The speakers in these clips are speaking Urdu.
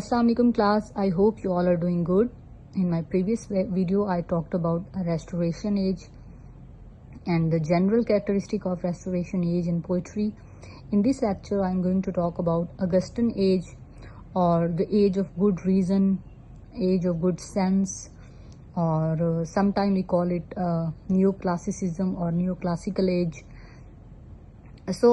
Assalamu alaikum class. I hope you all are doing good. In my previous video I talked about a restoration age and the general characteristic of restoration age in poetry. In this lecture I am going to talk about Augustan age, or the age of good reason, age of good sense, or sometimes we call it neoclassicism or neoclassical age. So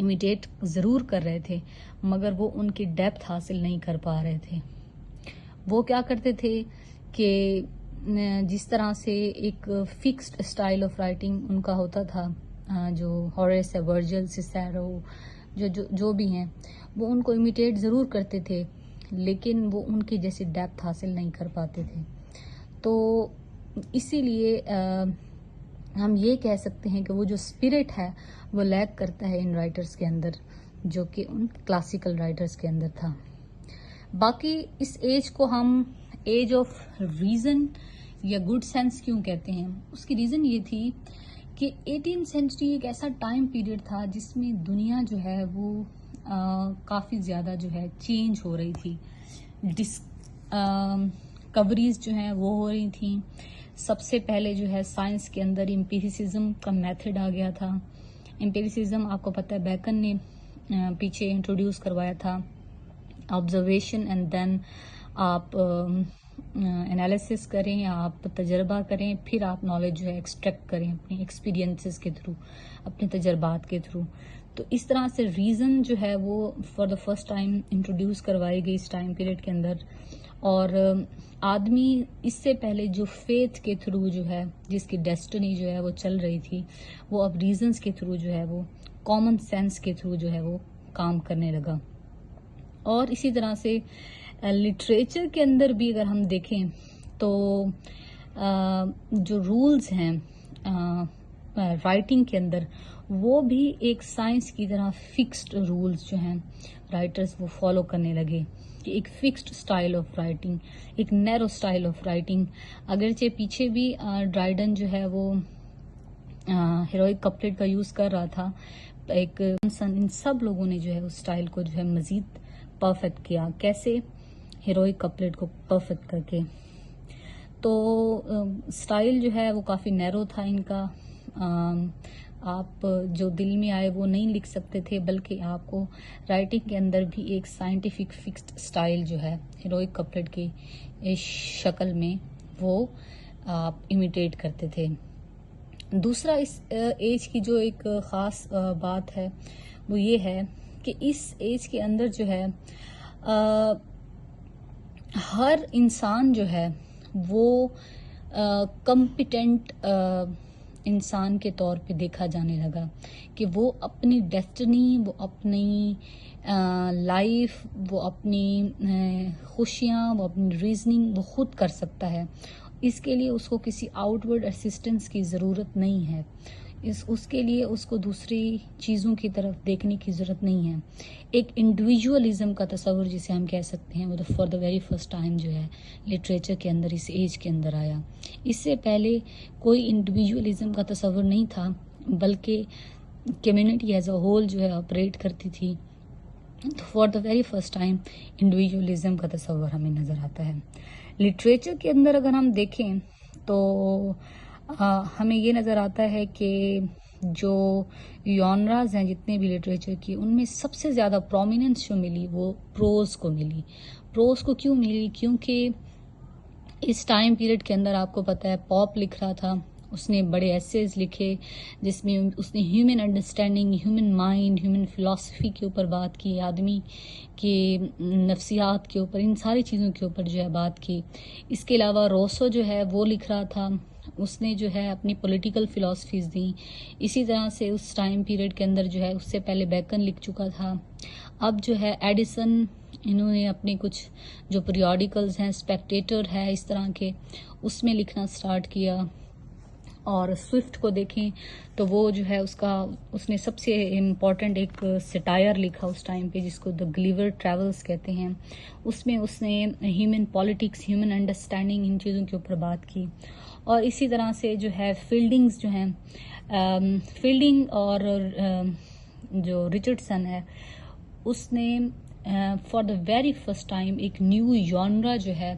imitate ضرور کر رہے تھے مگر وہ ان کی ڈیپتھ حاصل نہیں کر پا رہے تھے. وہ کیا کرتے تھے کہ جس طرح سے ایک fixed style of writing in کا ہوتا تھا، جو ہاریس ہے، ورجل، سیسیرو، جو بھی ہیں، وہ ان کو امیٹیٹ ضرور کرتے تھے لیکن وہ ان کی جیسی ڈیپتھ حاصل نہیں کر پاتے تھے. تو اسی لیے ہم یہ کہہ سکتے ہیں کہ وہ جو اسپرٹ ہے وہ لیک کرتا ہے ان رائٹرز کے اندر، جو کہ ان کلاسیکل رائٹرز کے اندر تھا. باقی اس ایج کو ہم ایج آف ریزن یا گڈ سینس کیوں کہتے ہیں؟ اس کی ریزن یہ تھی کہ 18 سینچری ایک ایسا ٹائم پیریڈ تھا جس میں دنیا جو ہے وہ کافی زیادہ جو ہے چینج ہو رہی تھی. ڈسکوریز جو ہیں وہ ہو رہی تھیں. سب سے پہلے جو ہے سائنس کے اندر امپیریسزم کا میتھڈ آ گیا تھا. امپیریسزم آپ کو پتہ ہے بیکن نے پیچھے انٹروڈیوس کروایا تھا. آبزرویشن اینڈ دین آپ انالیسس کریں، آپ تجربہ کریں، پھر آپ نالج جو ہے ایکسٹریکٹ کریں اپنی ایکسپیرینسز کے تھرو، اپنے تجربات کے تھرو. تو اس طرح سے ریزن جو ہے وہ for the first time introduce کروائی گئی اس ٹائم پیریڈ کے اندر. اور آدمی اس سے پہلے جو فیتھ کے تھرو جو ہے، جس کی ڈیسٹنی جو ہے وہ چل رہی تھی، وہ اب ریزنز کے تھرو جو ہے وہ کامن سینس کے تھرو جو ہے وہ کام کرنے لگا. اور اسی طرح سے لٹریچر کے اندر بھی اگر ہم دیکھیں تو جو رولز ہیں رائٹنگ کے اندر، وہ بھی ایک سائنس کی طرح فکسڈ رولز جو ہیں رائٹرز وہ فالو کرنے لگے کہ ایک فکسڈ اسٹائل آف رائٹنگ، ایک نیرو اسٹائل آف رائٹنگ. اگرچہ پیچھے بھی ڈرائیڈن جو ہے وہ ہیروئک کپلٹ کا یوز کر رہا تھا، ایک ان سب لوگوں نے جو ہے اس اسٹائل کو جو ہے مزید پرفیکٹ کیا. کیسے؟ ہیروئک کپلٹ کو پرفیکٹ کر کے. تو اسٹائل جو ہے وہ کافی نیرو تھا ان کا. آپ جو دل میں آئے وہ نہیں لکھ سکتے تھے، بلکہ آپ کو رائٹنگ کے اندر بھی ایک سائنٹیفک فکسڈ اسٹائل جو ہے ہیروئک کپلٹ کی شکل میں وہ آپ امیٹیٹ کرتے تھے. دوسرا اس ایج کی جو ایک خاص بات ہے وہ یہ ہے کہ اس ایج کے اندر جو ہے ہر انسان جو ہے وہ کمپیٹنٹ انسان کے طور پہ دیکھا جانے لگا کہ وہ اپنی ڈیسٹنی، وہ اپنی لائف، وہ اپنی خوشیاں، وہ اپنی ریزننگ وہ خود کر سکتا ہے. اس کے لیے اس کو کسی آؤٹ ورڈ اسسٹنس کی ضرورت نہیں ہے. اس کے لیے اس کو دوسری چیزوں کی طرف دیکھنے کی ضرورت نہیں ہے. ایک انڈیویجولزم کا تصور جسے ہم کہہ سکتے ہیں، وہ for the very first time جو ہے لٹریچر کے اندر اس ایج کے اندر آیا. اس سے پہلے کوئی انڈیویجولزم کا تصور نہیں تھا، بلکہ کمیونٹی ایز اے ہول جو ہے آپریٹ کرتی تھی. تو for the very first time individualism کا تصور ہمیں نظر آتا ہے. لٹریچر کے اندر اگر ہم دیکھیں تو ہمیں یہ نظر آتا ہے کہ جو یونراز ہیں جتنے بھی لٹریچر کی، ان میں سب سے زیادہ پرومیننس جو ملی وہ پروز کو ملی. پروز کو کیوں ملی؟ کیونکہ اس ٹائم پیریڈ کے اندر آپ کو پتہ ہے پاپ لکھ رہا تھا، اس نے بڑے ایسیز لکھے جس میں اس نے human understanding, human mind, human فلسفی کے اوپر بات کی، آدمی کے نفسیات کے اوپر، ان ساری چیزوں کے اوپر جو ہے بات کی. اس کے علاوہ روسو جو ہے وہ لکھ رہا تھا، اس نے جو ہے اپنی پولیٹیکل فلسفیز دیں. اسی طرح سے اس ٹائم پیریڈ کے اندر جو ہے اس سے پہلے بیکن لکھ چکا تھا. اب جو ہے ایڈیسن، انہوں نے اپنے کچھ جو پیریوڈیکلز ہیں، اسپیکٹیٹر ہے اس طرح کے، اس میں لکھنا سٹارٹ کیا. اور سوئفٹ کو دیکھیں تو وہ جو ہے اس نے سب سے امپورٹنٹ ایک سٹائر لکھا اس ٹائم پہ جس کو دا گلیور ٹریولز کہتے ہیں. اس میں اس نے ہیومن پالیٹکس، ہیومن انڈرسٹینڈنگ، ان چیزوں کے اوپر بات کی. اور اسی طرح سے جو ہے فیلڈنگز جو ہیں، فیلڈنگ اور جو رچرڈسن ہے، اس نے for the very first time ایک نیو ژانرا جو ہے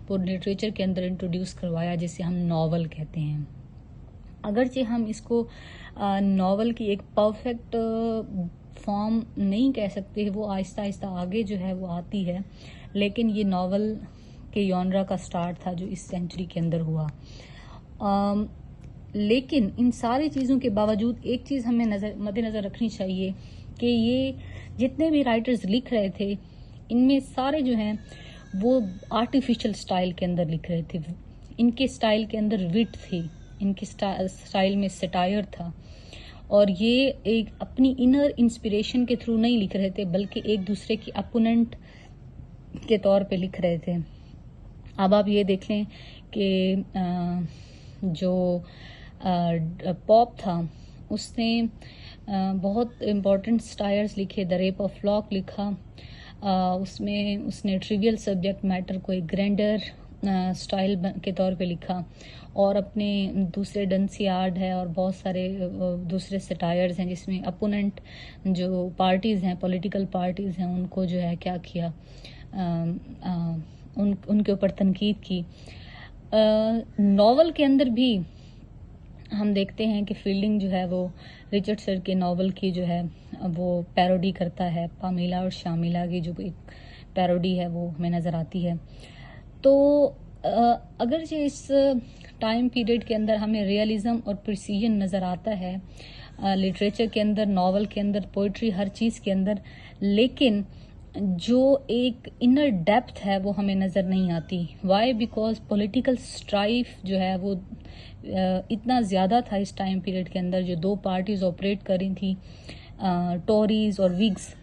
وہ لٹریچر کے اندر انٹروڈیوس کروایا جسے ہم ناول کہتے ہیں. اگرچہ ہم اس کو ناول کی ایک پرفیکٹ فارم نہیں کہہ سکتے، وہ آہستہ آہستہ آگے جو ہے وہ آتی ہے، لیکن یہ ناول کے ژانرا کا سٹارٹ تھا جو اس سینچری کے اندر ہوا. لیکن ان ساری چیزوں کے باوجود ایک چیز ہمیں مد نظر رکھنی چاہیے کہ یہ جتنے بھی رائٹرز لکھ رہے تھے ان میں سارے جو ہیں وہ آرٹیفیشل سٹائل کے اندر لکھ رہے تھے. ان کے سٹائل کے اندر وٹ تھی, ان کے سٹائل میں سٹائر تھا, اور یہ ایک اپنی انر انسپریشن کے تھرو نہیں لکھ رہے تھے بلکہ ایک دوسرے کی اپوننٹ کے طور پہ لکھ رہے تھے. اب آپ یہ دیکھ لیں کہ جو پاپ تھا اس نے بہت امپورٹنٹ سٹائرز لکھے. دا ریپ آف لاک لکھا, اس میں اس نے ٹریویل سبجیکٹ میٹر کو ایک گرینڈر سٹائل کے طور پہ لکھا, اور اپنے دوسرے ڈنسیارڈ ہے اور بہت سارے دوسرے سٹائرز ہیں جس میں اپوننٹ جو پارٹیز ہیں, پولیٹیکل پارٹیز ہیں, ان کو جو ہے کیا کیا, ان کے اوپر تنقید کی. ناول کے اندر بھی ہم دیکھتے ہیں کہ فیلڈنگ جو ہے وہ رچرڈسن کے ناول کی جو ہے وہ پیروڈی کرتا ہے. پامیلا اور شامیلا کی جو ایک پیروڈی ہے وہ ہمیں نظر آتی ہے. تو اگرچہ اس ٹائم پیریڈ کے اندر ہمیں ریئلزم اور پریسیژن نظر آتا ہے لٹریچر کے اندر, ناول کے اندر, پوئٹری, ہر چیز کے اندر, لیکن جو ایک انر ڈیپتھ ہے وہ ہمیں نظر نہیں آتی. وائی؟ بیکاز پولیٹیکل اسٹرائف جو ہے وہ اتنا زیادہ تھا اس ٹائم پیریڈ کے اندر. جو دو پارٹیز آپریٹ کر رہی تھیں, ٹوریز اور وگز,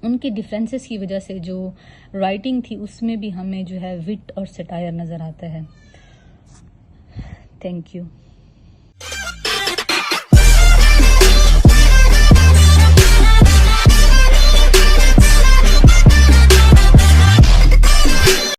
ان کے ڈفرینسز کی وجہ سے جو رائٹنگ تھی اس میں بھی ہمیں جو ہے وٹ اور سٹائر نظر آتا ہے. Thank you.